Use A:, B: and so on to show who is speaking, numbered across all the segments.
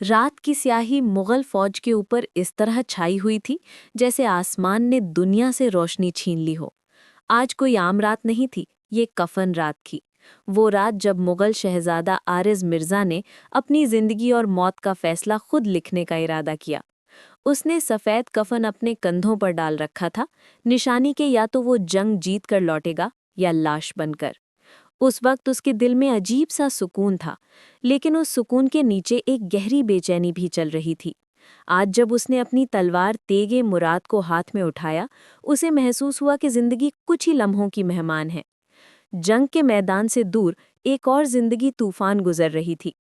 A: रात की स्याही मुगल फौज के ऊपर इस तरह छाई हुई थी जैसे आसमान ने दुनिया से रोशनी छीन ली हो। आज कोई आम रात नहीं थी, ये कफन रात थी। वो रात जब मुगल शहजादा आरिज मिर्जा ने अपनी जिंदगी और मौत का फैसला खुद लिखने का इरादा किया। उसने सफ़ेद कफन अपने कंधों पर डाल रखा था, निशानी के या तो वो जंग जीत कर लौटेगा या लाश बनकर। उस वक्त उसके दिल में अजीब सा सुकून था, लेकिन उस सुकून के नीचे एक गहरी बेचैनी भी चल रही थी। आज जब उसने अपनी तलवार तेगे मुराद को हाथ में उठाया, उसे महसूस हुआ कि जिंदगी कुछ ही लम्हों की मेहमान है। जंग के मैदान से दूर एक और जिंदगी तूफान गुजर रही थी।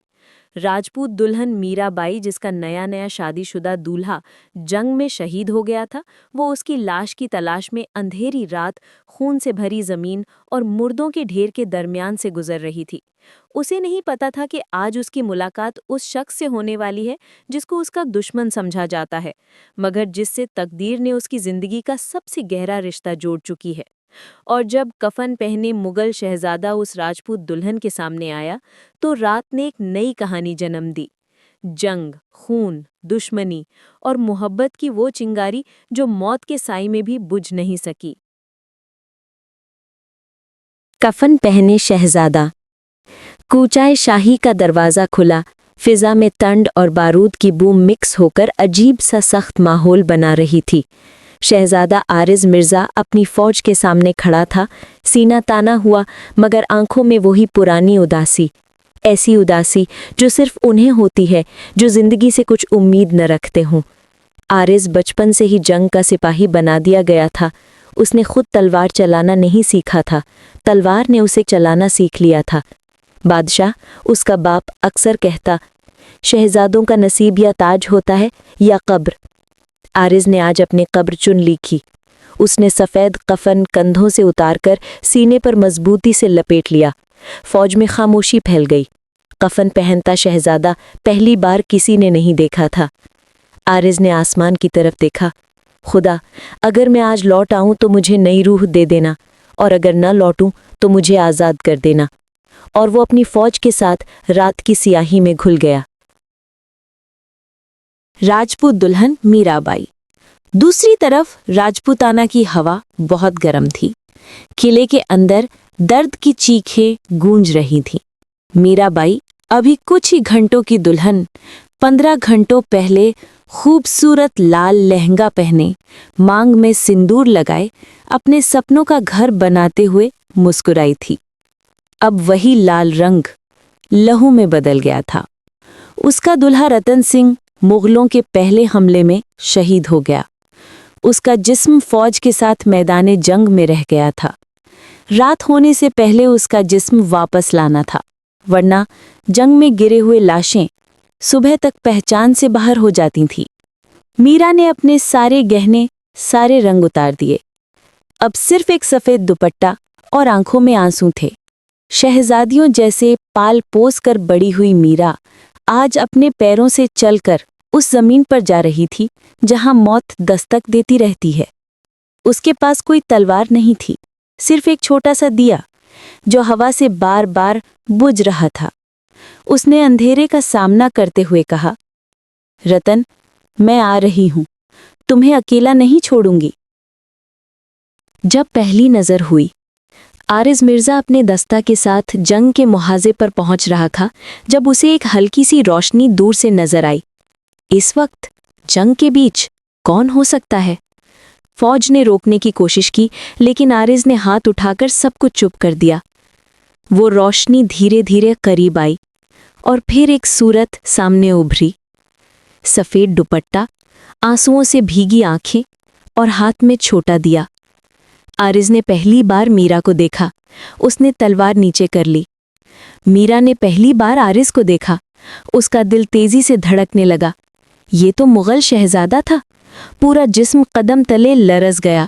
A: राजपूत दुल्हन मीराबाई, जिसका नया नया शादीशुदा दूल्हा जंग में शहीद हो गया था, वो उसकी लाश की तलाश में अंधेरी रात, खून से भरी जमीन और मुर्दों के ढेर के दरमियान से गुजर रही थी। उसे नहीं पता था कि आज उसकी मुलाकात उस शख्स से होने वाली है जिसको उसका दुश्मन समझा जाता है, मगर जिससे तकदीर ने उसकी जिंदगी का सबसे गहरा रिश्ता जोड़ चुकी है। और जब कफन पहने मुगल शहजादा उस राजपूत दुल्हन के सामने आया, तो रात ने एक नई कहानी जन्म दी। जंग, खून, दुश्मनी और मोहब्बत की वो चिंगारी जो मौत के साए में भी बुझ नहीं सकी। कफन पहने शहजादा। कूचाए शाही का दरवाज़ा खुला। फिजा में तंड और बारूद की बूम मिक्स होकर अजीब सा सख्त माहौल बना रही थी। शहजादा आरिज मिर्जा अपनी फौज के सामने खड़ा था, सीना ताना हुआ, मगर आंखों में वही पुरानी उदासी। ऐसी उदासी जो सिर्फ उन्हें होती है जो जिंदगी से कुछ उम्मीद न रखते हों। आरिज बचपन से ही जंग का सिपाही बना दिया गया था। उसने खुद तलवार चलाना नहीं सीखा था, तलवार ने उसे चलाना सीख लिया था। बादशाह, उसका बाप, अक्सर कहता, शहजादों का नसीब या ताज होता है या कब्र। आरिज ने आज अपनी कब्र चुन लीखी। उसने सफ़ेद कफन कंधों से उतारकर सीने पर मजबूती से लपेट लिया। फौज में खामोशी फैल गई। कफन पहनता शहजादा पहली बार किसी ने नहीं देखा था। आरिज ने आसमान की तरफ देखा। खुदा, अगर मैं आज लौट आऊं तो मुझे नई रूह दे देना, और अगर न लौटूं तो मुझे आज़ाद कर देना। और वो अपनी फौज के साथ रात की सियाही में घुल गया। राजपूत दुल्हन मीराबाई। दूसरी तरफ राजपूताना की हवा बहुत गर्म थी। किले के अंदर दर्द की चीखें गूंज रही थीं। मीराबाई अभी कुछ ही घंटों की दुल्हन, 15 घंटों पहले खूबसूरत लाल लहंगा पहने, मांग में सिंदूर लगाए, अपने सपनों का घर बनाते हुए मुस्कुराई थी। अब वही लाल रंग लहू में बदल गया था। उसका दुल्हा रतन सिंह मुगलों के पहले हमले में शहीद हो गया। उसका जिस्म फौज के साथ मैदाने जंग में रह गया था। रात होने से पहले उसका जिस्म वापस लाना था, वरना जंग में गिरे हुए लाशें सुबह तक पहचान से बाहर हो जाती थीं। मीरा ने अपने सारे गहने, सारे रंग उतार दिए। अब सिर्फ एक सफ़ेद दुपट्टा और आंखों में आंसू थे। शहजादियों जैसे पाल पोस कर बड़ी हुई मीरा आज अपने पैरों से चलकर उस जमीन पर जा रही थी जहां मौत दस्तक देती रहती है। उसके पास कोई तलवार नहीं थी, सिर्फ एक छोटा सा दिया जो हवा से बार बार बुझ रहा था। उसने अंधेरे का सामना करते हुए कहा, रतन, मैं आ रही हूं, तुम्हें अकेला नहीं छोड़ूंगी। जब पहली नजर हुई, आरिज मिर्जा अपने दस्ता के साथ जंग के मुहाजे पर पहुंच रहा था जब उसे एक हल्की सी रोशनी दूर से नजर आई। इस वक्त जंग के बीच कौन हो सकता है? फौज ने रोकने की कोशिश की, लेकिन आरिज ने हाथ उठाकर सब कुछ चुप कर दिया। वो रोशनी धीरे धीरे करीब आई और फिर एक सूरत सामने उभरी। सफ़ेद दुपट्टा, आंसुओं से भीगी आंखें और हाथ में छोटा दिया। आरिज ने पहली बार मीरा को देखा। उसने तलवार नीचे कर ली। मीरा ने पहली बार आरिज को देखा। उसका दिल तेजी से धड़कने लगा। ये तो मुगल शहजादा था। पूरा जिस्म कदम तले लरस गया,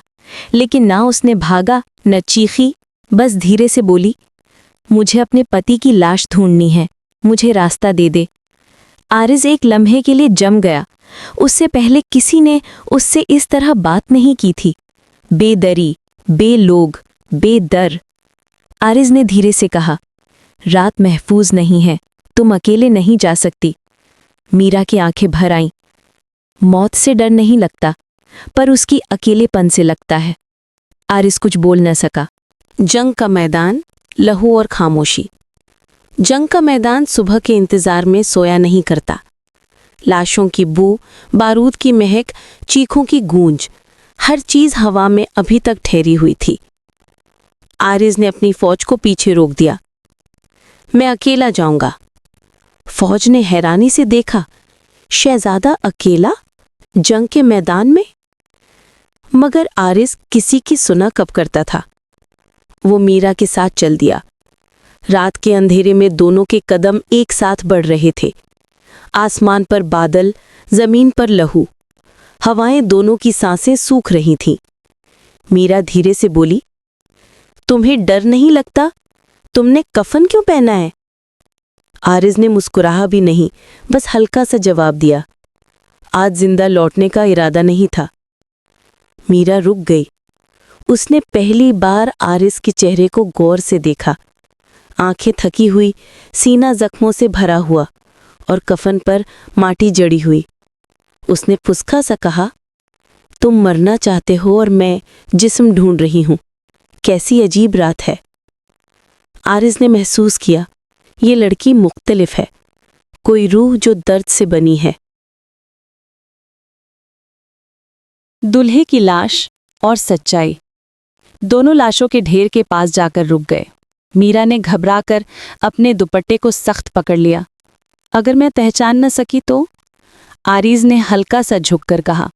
A: लेकिन ना उसने भागा न चीखी, बस धीरे से बोली, मुझे अपने पति की लाश ढूंढनी है, मुझे रास्ता दे दे। आरिज एक लम्हे के लिए जम गया। उससे पहले किसी ने उससे इस तरह बात नहीं की थी। बेदरी, बेलोग, बेदर। आरिज ने धीरे से कहा, रात महफूज नहीं है, तुम अकेले नहीं जा सकती। मीरा की आंखें भर आईं। मौत से डर नहीं लगता, पर उसकी अकेलेपन से लगता है। आरिस कुछ बोल न सका। जंग का मैदान, लहू और खामोशी। जंग का मैदान सुबह के इंतजार में सोया नहीं करता। लाशों की बू, बारूद की महक, चीखों की गूंज, हर चीज हवा में अभी तक ठहरी हुई थी। आरिज ने अपनी फौज को पीछे रोक दिया। मैं अकेला जाऊंगा। फौज ने हैरानी से देखा। शहजादा अकेला जंग के मैदान में? मगर आरिज किसी की सुना कब करता था। वो मीरा के साथ चल दिया। रात के अंधेरे में दोनों के कदम एक साथ बढ़ रहे थे। आसमान पर बादल, जमीन पर लहू, हवाएं दोनों की सांसें सूख रही थीं। मीरा धीरे से बोली, तुम्हें डर नहीं लगता? तुमने कफन क्यों पहना है? आरिज ने मुस्कुराहा भी नहीं, बस हल्का सा जवाब दिया, आज जिंदा लौटने का इरादा नहीं था। मीरा रुक गई। उसने पहली बार आरिज के चेहरे को गौर से देखा। आंखें थकी हुई, सीना जख्मों से भरा हुआ और कफन पर माटी जड़ी हुई। उसने फुसका सा कहा, तुम मरना चाहते हो और मैं जिस्म ढूंढ रही हूं। कैसी अजीब रात है। आरिज ने महसूस किया, ये लड़की मुख्तलिफ है, कोई रूह जो दर्द से बनी है। दूल्हे की लाश और सच्चाई। दोनों लाशों के ढेर के पास जाकर रुक गए। मीरा ने घबराकर अपने दुपट्टे को सख्त पकड़ लिया। अगर मैं पहचान न सकी तो? आरिज ने हल्का सा झुककर कहा,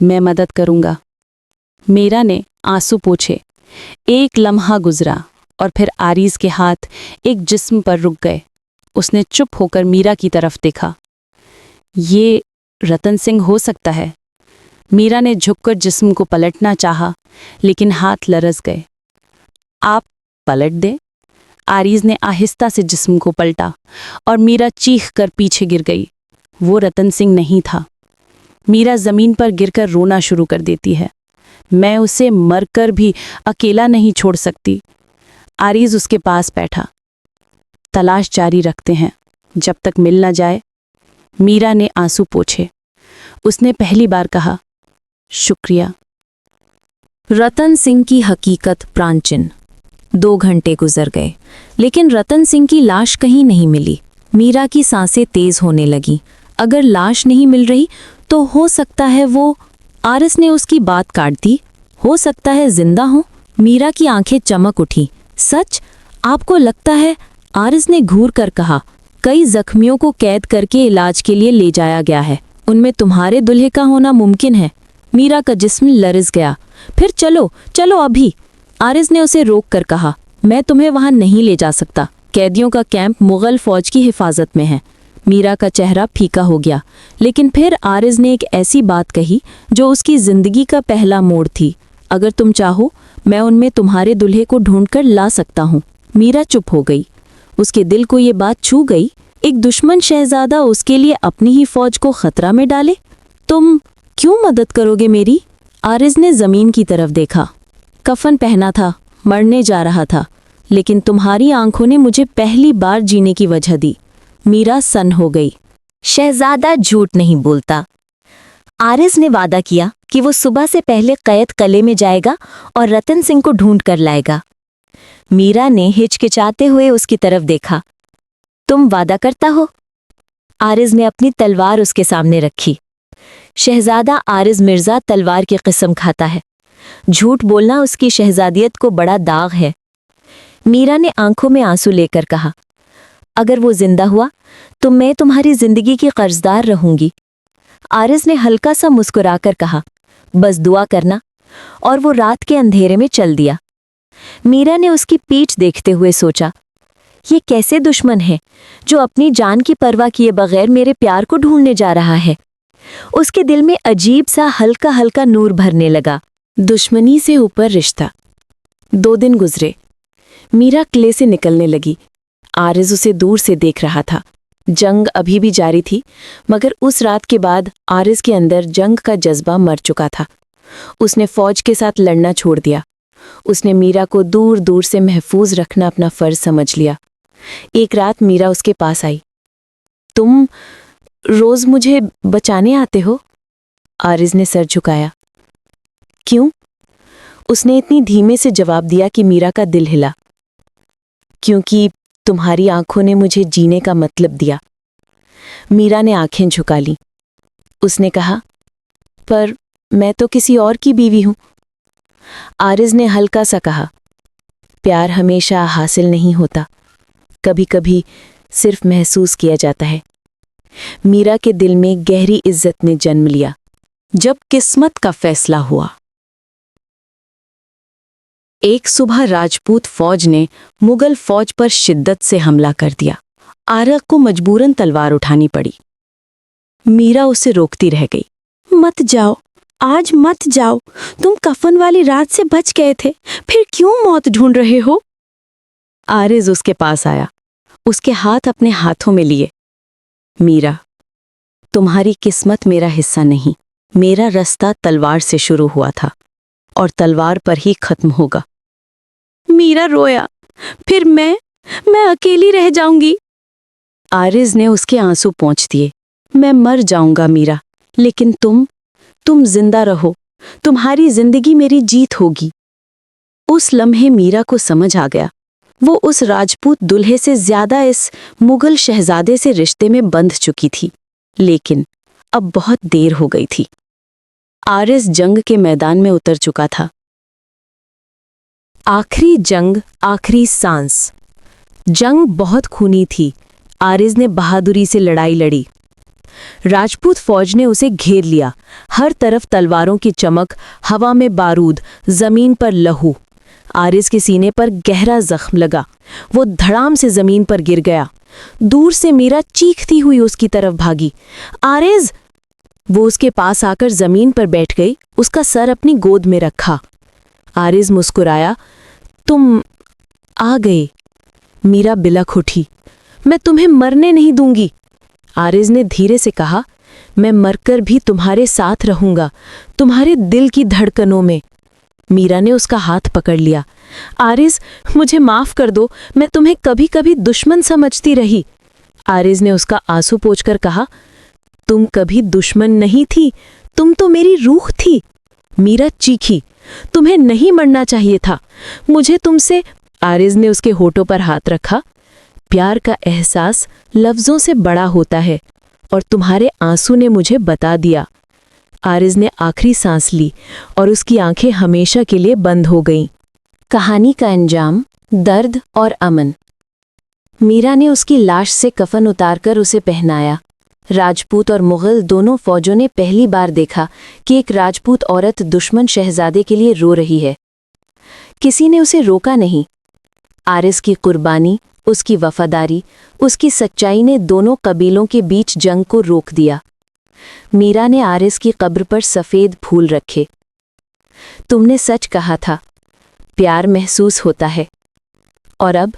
A: मैं मदद करूंगा। मीरा ने आंसू पोंछे। एक लम्हा गुजरा और फिर आरिज के हाथ एक जिस्म पर रुक गए। उसने चुप होकर मीरा की तरफ देखा। ये रतन सिंह हो सकता है। मीरा ने झुककर जिस्म को पलटना चाहा, लेकिन हाथ लरस गए। आप पलट दे। आरिज ने आहिस्ता से जिस्म को पलटा और मीरा चीख कर पीछे गिर गई। वो रतन सिंह नहीं था। मीरा जमीन पर गिरकर रोना शुरू कर देती है। मैं उसे मरकर भी अकेला नहीं छोड़ सकती। आरिज उसके पास बैठा। तलाश जारी रखते हैं जब तक मिल न जाए। मीरा ने आंसू पोंछे। उसने पहली बार कहा, शुक्रिया। रतन सिंह की हकीकत प्रांचीन। 2 घंटे गुजर गए, लेकिन रतन सिंह की लाश कहीं नहीं मिली। मीरा की सांसें तेज होने लगी। अगर लाश नहीं मिल रही तो हो सकता है वो। आरिस ने उसकी बात काट दी। हो सकता है जिंदा हो। मीरा की आंखें चमक उठी। सच? आपको लगता है? आरिस ने घूर कर कहा, कई जख्मियों को कैद करके इलाज के लिए ले जाया गया है। उनमें तुम्हारे दुल्हे का होना मुमकिन है। मीरा का जिस्म लरस गया। फिर चलो चलो अभी। आरिस ने उसे रोक कर कहा, मैं तुम्हें वहां नहीं ले जा सकता। कैदियों का कैंप मुगल फौज की हिफाजत में है। मीरा का चेहरा फीका हो गया, लेकिन फिर आरिस ने एक ऐसी बात कही जो उसकी जिंदगी का पहला मोड़ थी। अगर तुम चाहो, मैं उनमें तुम्हारे दुल्हे को ढूंढकर ला सकता हूँ। मीरा चुप हो गई। उसके दिल को ये बात छू गई। एक दुश्मन शहजादा उसके लिए अपनी ही फौज को खतरा में डाले। तुम क्यों मदद करोगे मेरी? आरिस ने जमीन की तरफ देखा। कफन पहना था, मरने जा रहा था, लेकिन तुम्हारी आंखों ने मुझे पहली बार जीने की वजह दी। मीरा सन्न हो गई। शहजादा झूठ नहीं बोलता। आरिस ने वादा किया कि वो सुबह से पहले कैद कले में जाएगा और रतन सिंह को ढूंढ कर लाएगा। मीरा ने हिचकिचाते हुए उसकी तरफ देखा। तुम वादा करता हो? आरिस ने अपनी तलवार उसके सामने रखी। शहजादा आरिस मिर्जा तलवार की कसम खाता है। झूठ बोलना उसकी शहजादियत को बड़ा दाग है। मीरा ने आंखों में आंसू लेकर कहा, अगर वो जिंदा हुआ तो मैं तुम्हारी जिंदगी की कर्जदार रहूंगी। आरिस ने हल्का सा मुस्कुराकर कहा, बस दुआ करना। और वो रात के अंधेरे में चल दिया। मीरा ने उसकी पीठ देखते हुए सोचा, ये कैसे दुश्मन है जो अपनी जान की परवाह किए बगैर मेरे प्यार को ढूंढने जा रहा है। उसके दिल में अजीब सा हल्का हल्का नूर भरने लगा। दुश्मनी से ऊपर रिश्ता। 2 दिन गुजरे। मीरा किले से निकलने लगी। आरिस उसे दूर से देख रहा था। जंग अभी भी जारी थी, मगर उस रात के बाद आरिस के अंदर जंग का जज्बा मर चुका था। उसने फौज के साथ लड़ना छोड़ दिया। उसने मीरा को दूर दूर से महफूज रखना अपना फर्ज समझ लिया। एक रात मीरा उसके पास आई। रोज मुझे बचाने आते हो? आरिज ने सर झुकाया। क्यों? उसने इतनी धीमे से जवाब दिया कि मीरा का दिल हिला। क्योंकि तुम्हारी आंखों ने मुझे जीने का मतलब दिया। मीरा ने आंखें झुका ली। उसने कहा, पर मैं तो किसी और की बीवी हूं। आरिज ने हल्का सा कहा, प्यार हमेशा हासिल नहीं होता, कभी कभी सिर्फ महसूस किया जाता है। मीरा के दिल में गहरी इज्जत ने जन्म लिया। जब किस्मत का फैसला हुआ। एक सुबह राजपूत फौज ने मुगल फौज पर शिद्दत से हमला कर दिया। आरक को मजबूरन तलवार उठानी पड़ी। मीरा उसे रोकती रह गई। मत जाओ, आज मत जाओ। तुम कफन वाली रात से बच गए थे, फिर क्यों मौत ढूंढ रहे हो? आरिज उसके पास आया, उसके हाथ अपने हाथों में लिए। मीरा, तुम्हारी किस्मत मेरा हिस्सा नहीं। मेरा रास्ता तलवार से शुरू हुआ था और तलवार पर ही खत्म होगा। मीरा रोया। फिर मैं अकेली रह जाऊंगी। आरिज ने उसके आंसू पोंछ दिए। मैं मर जाऊंगा मीरा, लेकिन तुम जिंदा रहो। तुम्हारी जिंदगी मेरी जीत होगी। उस लम्हे मीरा को समझ आ गया, वो उस राजपूत दुल्हे से ज्यादा इस मुगल शहजादे से रिश्ते में बंध चुकी थी। लेकिन अब बहुत देर हो गई थी। आरिज जंग के मैदान में उतर चुका था। आखिरी जंग, आखिरी सांस। जंग बहुत खूनी थी। आरिज ने बहादुरी से लड़ाई लड़ी। राजपूत फौज ने उसे घेर लिया। हर तरफ तलवारों की चमक, हवा में बारूद, जमीन पर लहू। आरिज के सीने पर गहरा जख्म लगा। वो धड़ाम से जमीन पर गिर गया। दूर से मीरा चीखती हुई उसकी तरफ भागी। आरिज! वो उसके पास आकर जमीन पर बैठ गई, उसका सर अपनी गोद में रखा। आरिज मुस्कुराया। तुम आ गए। मीरा बिलख उठी। मैं तुम्हें मरने नहीं दूंगी। आरिज ने धीरे से कहा, मैं मरकर भी तुम्हारे साथ रहूंगा, तुम्हारे दिल की धड़कनों में। मीरा ने उसका हाथ पकड़ लिया। आरिज, मुझे माफ कर दो, मैं तुम्हें कभी कभी दुश्मन समझती रही। आरिज ने उसका आंसू पोंछकर कहा, तुम कभी दुश्मन नहीं थी, तुम तो मेरी रूह थी। मीरा चीखी, तुम्हें नहीं मरना चाहिए था, मुझे तुमसे। आरिज ने उसके होठों पर हाथ रखा। प्यार का एहसास लफ्जों से बड़ा होता है, और तुम्हारे आंसू ने मुझे बता दिया। आरिज ने आखिरी सांस ली और उसकी आंखें हमेशा के लिए बंद हो गईं। कहानी का अंजाम, दर्द और अमन। मीरा ने उसकी लाश से कफन उतारकर उसे पहनाया। राजपूत और मुगल दोनों फौजों ने पहली बार देखा कि एक राजपूत औरत दुश्मन शहजादे के लिए रो रही है। किसी ने उसे रोका नहीं। आरिज की कुर्बानी, उसकी वफादारी, उसकी सच्चाई ने दोनों कबीलों के बीच जंग को रोक दिया। मीरा ने आरिज की कब्र पर सफेद फूल रखे। तुमने सच कहा था, प्यार महसूस होता है, और अब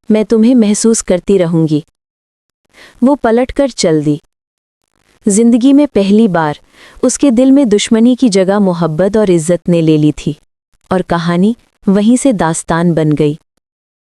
A: मैं तुम्हें महसूस करती रहूंगी। वो पलटकर चल दी। जिंदगी में पहली बार उसके दिल में दुश्मनी की जगह मोहब्बत और इज्जत ने ले ली थी, और कहानी वहीं से दास्तान बन गई।